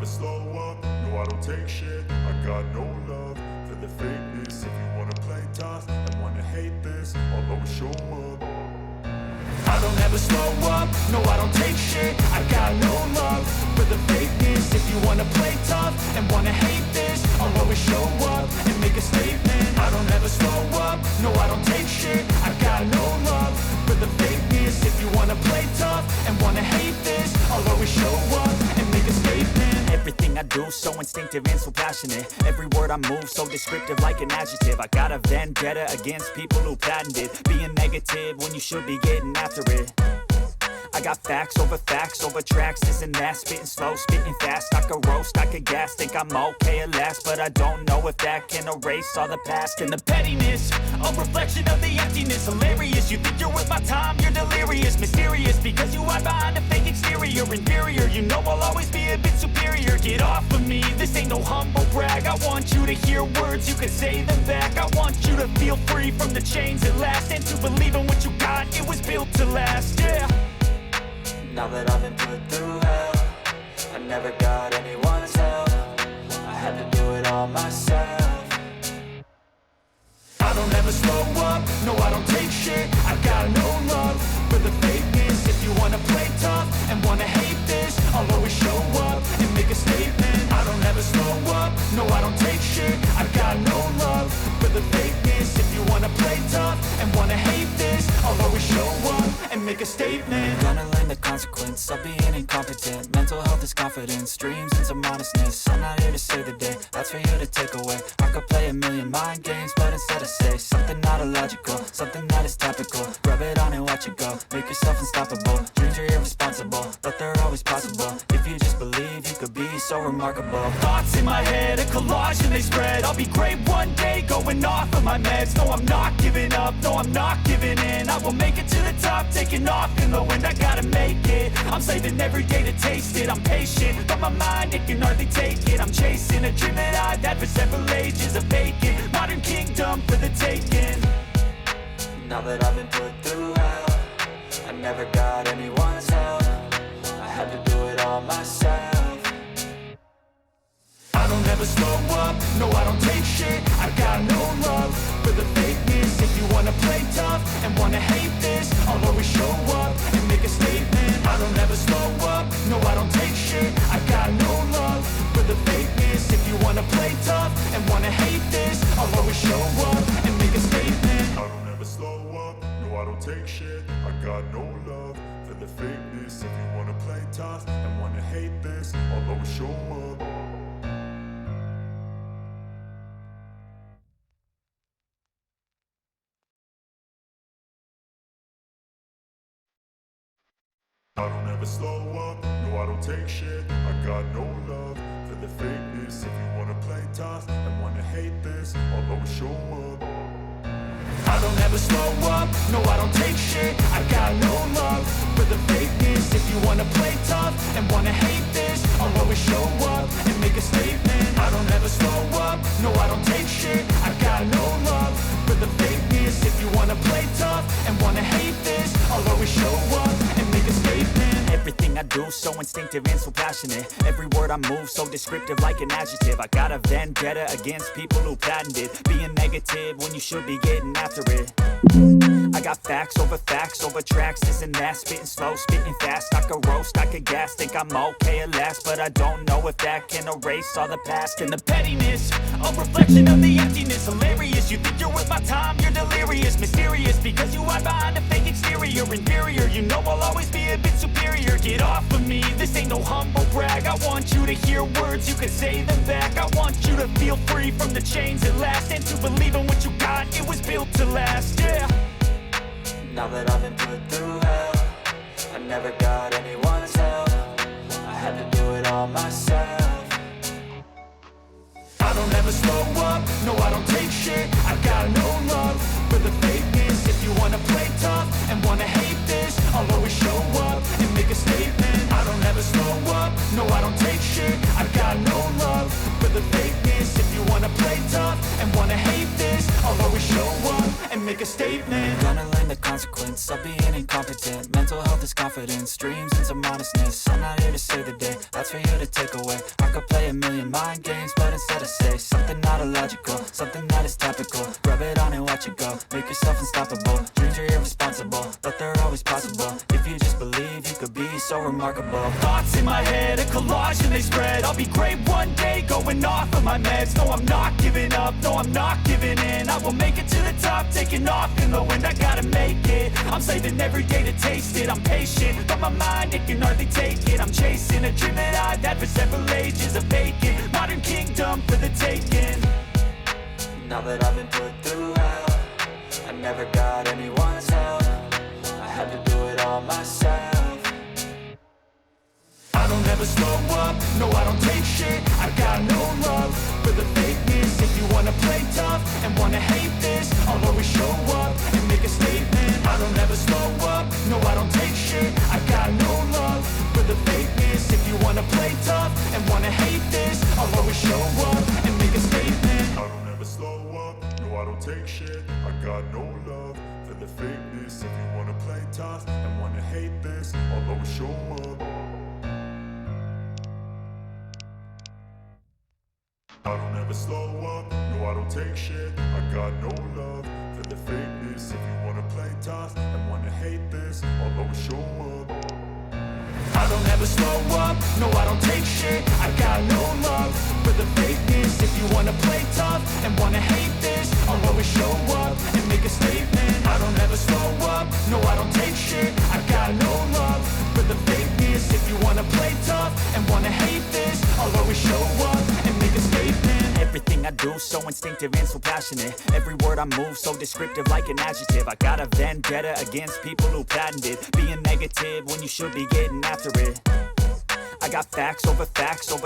slow up, no I don't take shit. I got no love for the fakeness. If you wanna play tough and wanna hate this, I'll always show up. I don't ever slow up, no I don't take shit. I got no love for the fakeness. If you wanna play tough and wanna hate this, I'll always show up and make a statement. I don't ever slow up, no I don't take shit. I got no love for the fakeness. If you wanna play tough and wanna hate this, I'll always show up and make a statement. Everything I do so instinctive and so passionate. Every word I move so descriptive like an adjective. I got a vendetta against people who patented being negative when you should be getting after it. I got facts over tracks, this and that. Spitting slow, spitting fast. I could roast, I could gas. Think I'm okay at last, but I don't know if that can erase all the past. And the pettiness, a reflection of the emptiness. Hilarious, you think you're worth my time, you're delirious. Mysterious, because you hide behind a fake exterior. Inferior, you know I'll always be a bit superior. Get off of me, this ain't no humble brag. I want you to hear words, you can say them back. I want you to feel free from the chains at last, and to believe in what you got, it was built to last, yeah. Now that I've been put through hell, I never got anyone's help. I had to do it all myself. I don't ever slow up, no I don't take shit. I got no love for the fakeness. If you wanna play tough and wanna hate this, I'll always show up and make a statement. I don't ever slow up, no I don't take shit. I got no love for the fakeness. If you wanna play tough and wanna hate this, I'll always show up and make a statement. Gonna learn the consequence of being incompetent. Mental health is confidence, dreams and some honestness. I'm not here to save the day, that's for you to take away. I could play a million mind games, but instead I say something not illogical, something that is topical. Rub it on and watch it go, make yourself unstoppable. Dreams are irresponsible, but they're always possible. If you just believe, you could be so remarkable. Thoughts in my head, a collage and they spread. I'll be great one day, going off of my meds. No, I'm not giving up, no, I'm not giving in. I will make it to the top, taking off in the wind. I gotta make it, I'm saving every day to taste it. I'm patient, but my mind, it can hardly take it. I'm chasing a dream that I've had for several ages. A vacant, modern kingdom for the taking. Now that I've been put through hell, I never got anyone's help. I had to do it all myself. I don't ever slow up, no I don't take shit. I got no love for the fakeness. If you wanna play tough and wanna hate this, I'll always show up and make a statement. I don't ever slow up, no I don't take shit. I got no love for the fakeness. If you wanna play tough and wanna hate this, I'll always show up and make a statement. I don't ever slow up, no I don't take shit. I got no love for the fakeness. If you wanna play tough and wanna hate this, I'll always show up. I don't ever slow up, no I don't take shit. I got no love for the fakeness. If you wanna play tough and wanna hate this, I'll always show up. I don't ever slow up, no I don't take shit. I got no love for the fakeness. If you wanna play tough and wanna hate this, I'll always show up and make a statement. I don't ever slow up, no I don't take shit. I got no love for the fakeness. If you wanna play tough and wanna hate this, I'll always show up and make a statement. Everything I do so instinctive and so passionate. Every word I move so descriptive like an adjective. I got a vendetta against people who patented being negative when you should be getting after it. I got facts over tracks, this and that. Spitting slow, spitting fast. I could roast, I could gas. Think I'm okay at last, but I don't know if that can erase all the past. And the pettiness, a reflection of the emptiness. Hilarious, you think you're worth my time, you're delirious. Mysterious, because you hide behind a fake exterior. Inferior, you know I'll always be a bit superior. Get off of me, this ain't no humble brag. I want you to hear words, you can say them back. I want you to feel free from the chains at last, and to believe in what you got, it was built to last, yeah. Now that I've been put through hell, I never got anyone's help. I had to do it all myself. I don't ever slow up, no I don't take shit. I got no love for the fakeness. If you wanna play tough and wanna hate this, I'll always show up and make a statement. I don't ever slow up, no I don't take shit. I got no love for the fakeness. If you wanna play tough and wanna hate this, I'll always show up and make a statement. Gonna learn the consequence of being incompetent. Mental health is confidence, dreams and some honestness. I'm not here to save the day, that's for you to take away. I could play a million mind games, but instead I say something not illogical, something that is topical. Rub it on and watch it go, make yourself unstoppable. Dreams are irresponsible, but they're always possible. If you just believe, you could be so remarkable. Thoughts in my head, a collage and they spread. I'll be great one day, going off of my meds. No, I'm not giving up, no, I'm not giving in. I will make it to the top, taking off in the wind. I gotta make it, I'm saving every day to taste it. I'm patient, but my mind, it can hardly take it. I'm chasing a dream that I've had for several ages. A vacant, modern kingdom for the taking. Now that I've been put through hell, I never got anyone's help. I had to do it all myself. I don't ever slow up, no I don't take shit. I got no love for the fakeness. If you wanna play tough and wanna hate this, I'll always show up and make a statement. I don't ever slow up, no I don't take shit. I got no love for the fakeness. If you wanna play tough and wanna hate this, I'll always show up and make a statement. I don't ever slow up, no I don't take shit. I got no love for the fakeness. If you wanna play tough and wanna hate this, I'll always show up. I don't ever slow up, no I don't take shit. I got no love for the fakeness. If you wanna play tough and wanna hate this, I'll always show up. I don't ever slow up, no I don't take shit. I got no love for the fakeness. If you wanna play tough and wanna hate this, I'll always show up and make a statement. I don't ever slow up, no I don't take shit. I got no love for the fakeness. If you wanna play tough and wanna hate this, I'll always show up and make a statement. Everything I do so instinctive and so passionate. Every word I move so descriptive like an adjective. I got a vendetta against people who patented being negative when you should be getting after it. I got facts over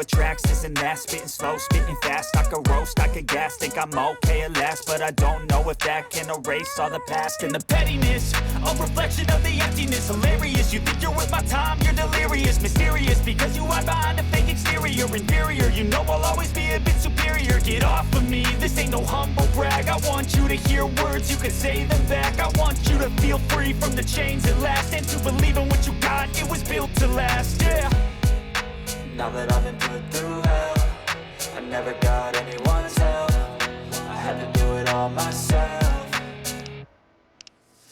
tracks, this and that. Spitting slow, spitting fast, I could roast, I could gas. Think I'm okay at last, but I don't know if that can erase all the past. And the pettiness, a reflection of the emptiness. Hilarious, you think you're worth my time, you're delirious. Mysterious, because you hide behind a fake exterior. Inferior, you know I'll always be a bit superior. Get off of me, this ain't no humble brag. I want you to hear words, you can say them back. I want you to feel free from the chains at last, and to believe in what you got, it was built to last, yeah. Now that I've been put through hell, I never got anyone's help. I had to do it all myself.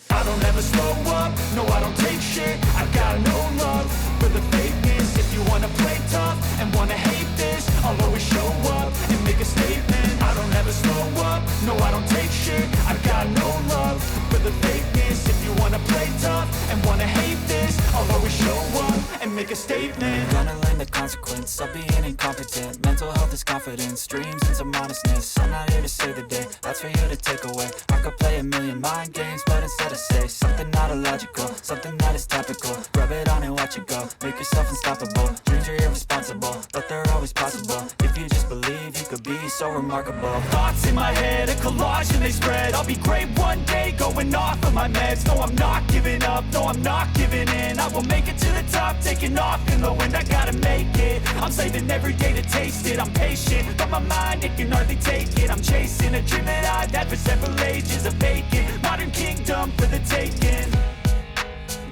I don't ever slow up, no I don't take shit. I got no love for the fakeness. If you wanna play tough and wanna hate this, I'll always show up and make a statement. I don't ever slow up, no I don't take shit. I got no love for the fakeness. If you wanna play tough and wanna hate this, I'll always show up and make a statement. Gonna learn the consequence of being incompetent. Mental health is confidence, dreams and some honestness. I'm not here to save the day, that's for you to take away. I could play a million mind games, but instead I say something not illogical, something that is topical. Rub it on and watch it go, make yourself unstoppable. Dreams are irresponsible, but they're always possible. If you just believe, you could be so remarkable. Thoughts in my head, a collage and they spread. I'll be great one day, going off of my meds. No, I'm not giving up, no, I'm not giving in. I will make it to the top, taking off in the wind. I gotta make it, I'm saving every day to taste it. I'm patient, but my mind, it can hardly take it. I'm chasing a dream that I've had for several ages. A vacant, modern kingdom for the taking.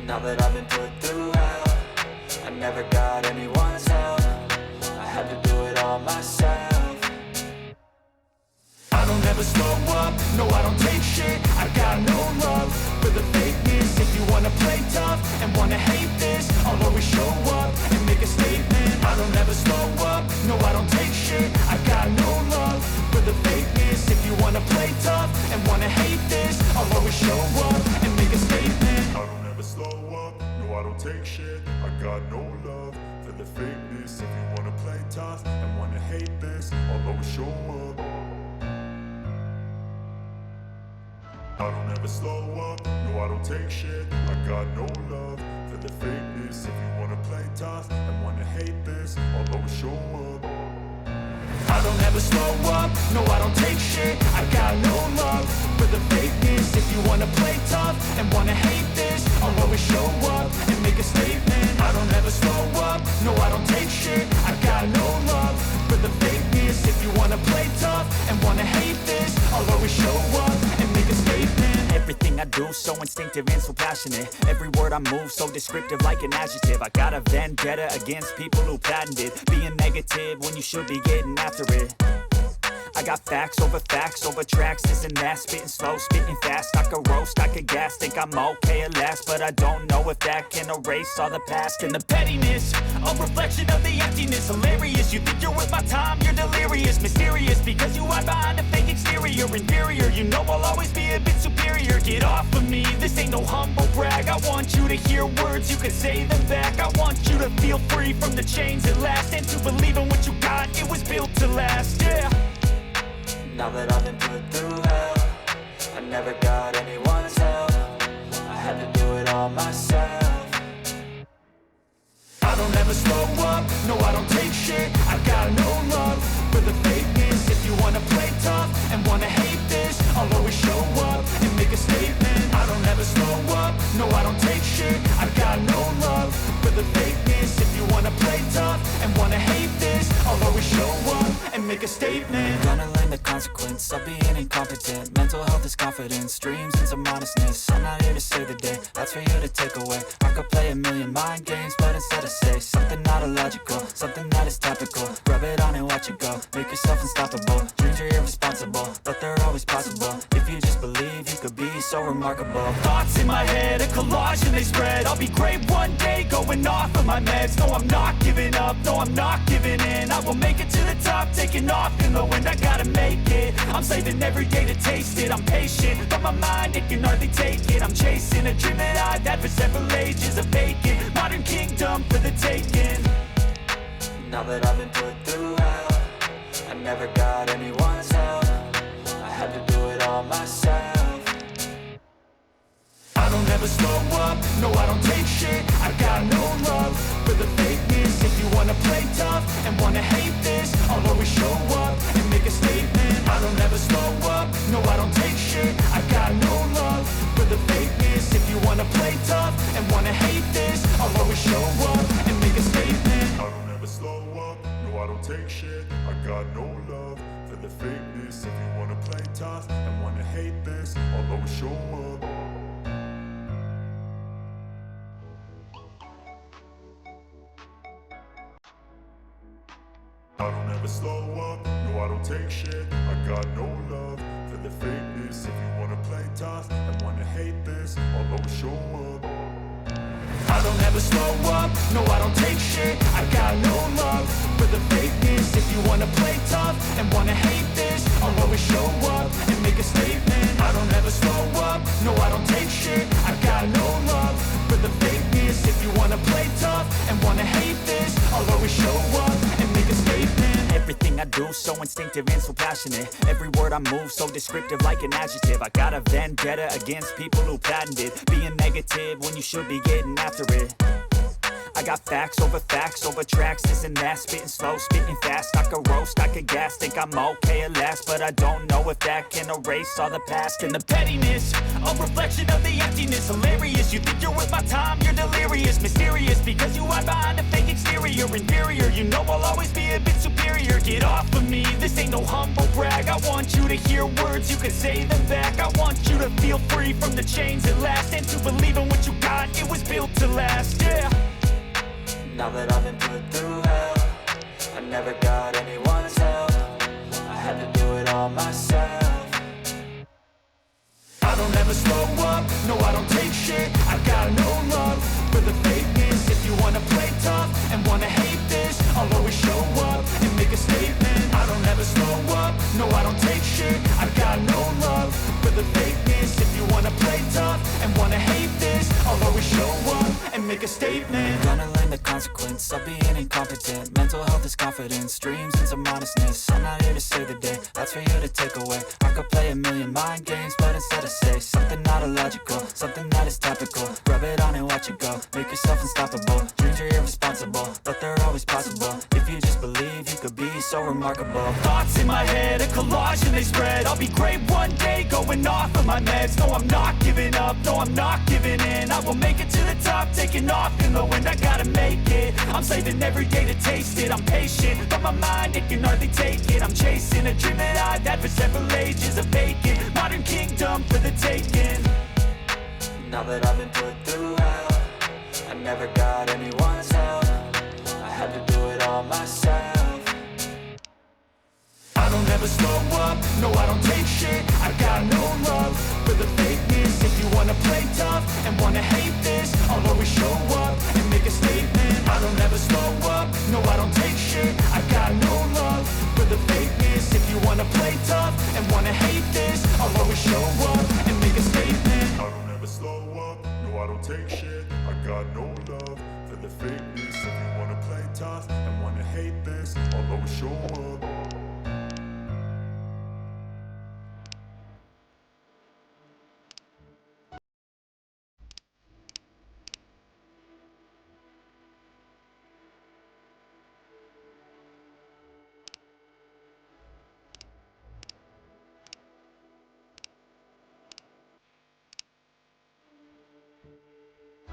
Now that I've been put through hell, I never got anyone's help. I had to do it all myself. I don't ever slow up, no I don't take shit. I got no love for the fakeness. If you wanna play tough and wanna hate this, I'll always show up and make a statement. I don't ever slow up, no I don't take shit. I got no love for the fakeness. If you wanna play tough and wanna hate this, I'll always show up and make a statement. I don't ever slow up, no I don't take shit. I got no love for the fakeness. If you wanna play tough and wanna hate this, I'll always show up. I don't ever slow up, no I don't take shit. I got no love for the fakeness. If you wanna play tough and wanna hate this, I'll always show up. I don't ever slow up, no I don't take shit. I got no love for the fakeness. If you wanna play tough and wanna hate this, I'll always show up and make a statement. I don't ever slow up, no I don't take shit. I got no love for the fakeness. If you wanna play tough and wanna hate this, I'll always show up and make a statement. Everything I do, so instinctive and so passionate. Every word I move, so descriptive like an adjective. I got a vendetta against people who patented being negative when you should be getting after it. I got facts over tracks, this and that. Spitting slow, spitting fast, I could roast, I could gas. Think I'm okay at last, but I don't know if that can erase all the past. And the pettiness, a reflection of the emptiness. Hilarious, you think you're worth my time, you're delirious. Mysterious, because you hide behind a fake exterior. Inferior, you know I'll always be a bit superior. Get off of me, this ain't no humble brag. I want you to hear words, you can say them back. I want you to feel free from the chains at last, and to believe in what you got, it was built to last, yeah. Now that I've been put through hell, I never got anyone's help. I had to do it all myself. I don't ever slow up, no I don't take shit. I got no love for the fakeness. If you wanna play tough and wanna hate this, I'll always show up and make a statement. I don't ever slow up, no I don't take shit. I got no love for the fakeness. If you wanna play tough and wanna hate this, I'll always show up and make a statement. Gonna learn the consequence of being incompetent. Mental health is confidence, dreams and some honestness. I'm not here to save the day, that's for you to take away. I could play a million mind games, but instead I say something not illogical, something that is topical. Rub it on and watch it go, make yourself unstoppable. Dreams are irresponsible, but they're always possible. If you just believe, you could be so remarkable. Thoughts in my head, a collage and they spread. I'll be great one day, going off of my meds. No, I'm not giving up, no, I'm not giving in. I will make it to the top, taking off in the wind. I gotta make it, I'm saving every day to taste it. I'm patient, but my mind, it can hardly take it. I'm chasing a dream that I've had for several ages. A vacant, modern kingdom for the taking. Now that I've been put through hell, I never got anyone's help. I had to do it all myself. I don't ever slow up, no I don't take shit. I got no love for the fakeness. If you wanna play tough and wanna hate this, I'll always show up and make a statement. I don't ever slow up, no I don't take shit. I got no love for the fakeness. If you wanna play tough and wanna hate this, I'll always show up and make a statement. I don't ever slow up, no I don't take shit. I got no love for the fakeness. If you wanna play tough and wanna hate this, I'll always show up. I don't ever slow up, no I don't take shit. I got no love for the fakeness. If you wanna play tough and wanna hate this, I'll always show up. I don't ever slow up, no I don't take shit. I got no love for the fakeness. If you wanna play tough and wanna hate this, I'll always show up and make a statement. I don't ever slow up, no I don't take shit. I got no love for the fakeness. If you wanna play tough and wanna hate this, I'll always show up and make a statement. Everything I do, so instinctive and so passionate. Every word I move, so descriptive like an adjective. I got a vendetta against people who patented being negative when you should be getting after it. I got facts over tracks, this and that. Spitting slow, spitting fast, I could roast, I could gas. Think I'm okay at last, but I don't know if that can erase all the past. And the pettiness, a reflection of the emptiness. Hilarious, you think you're worth my time, you're delirious. Mysterious, because you hide behind a fake exterior. Inferior, you know I'll always be a bit superior. Get off of me, this ain't no humble brag. I want you to hear words, you can say them back. I want you to feel free from the chains at last, and to believe in what you got, it was built to last, yeah. Now that I've been put through hell, I never got anyone's help. I had to do it all myself. I don't ever slow up, no I don't take shit. I got no love for the fakeness. If you wanna play tough and wanna hate this, I'll always show up and make a statement. I don't ever slow up, no I don't take shit. I got no love for the fakeness. If you wanna play tough and wanna hate this, I'll always show up and make a statement. Gonna learn the consequence of being incompetent. Mental health is confidence, dreams and some honestness. I'm not here to save the day, that's for you to take away. I could play a million mind games, but instead I say something not illogical, something that is topical. Rub it on and watch it go, make yourself unstoppable. Dreams are irresponsible, but they're always possible. If you just believe, you could be so remarkable. Thoughts in my head, a collage and they spread. I'll be great one day, going off of my meds. No, I'm not giving up, no, I'm not giving in. I will make it to the top, taking off in the wind. I gotta make it, I'm saving every day to taste it. I'm patient, but my mind, it can hardly take it. I'm chasing a dream that I've had for several ages. A vacant, modern kingdom for the taking. Now that I've been put through hell, I never got anyone's help. I had to do it all myself. I don't ever slow up, no I don't take shit. I got no love for the fakeness. If you wanna play tough and wanna hate this, I'll always show up and make a statement. I don't ever slow up, no I don't take shit. I got no love for the fakeness. If you wanna play tough and wanna hate this, I'll always show up and make a statement. I don't ever slow up, no I don't take shit. I got no love for the fakeness. If you wanna play tough and wanna hate this, I'll always show up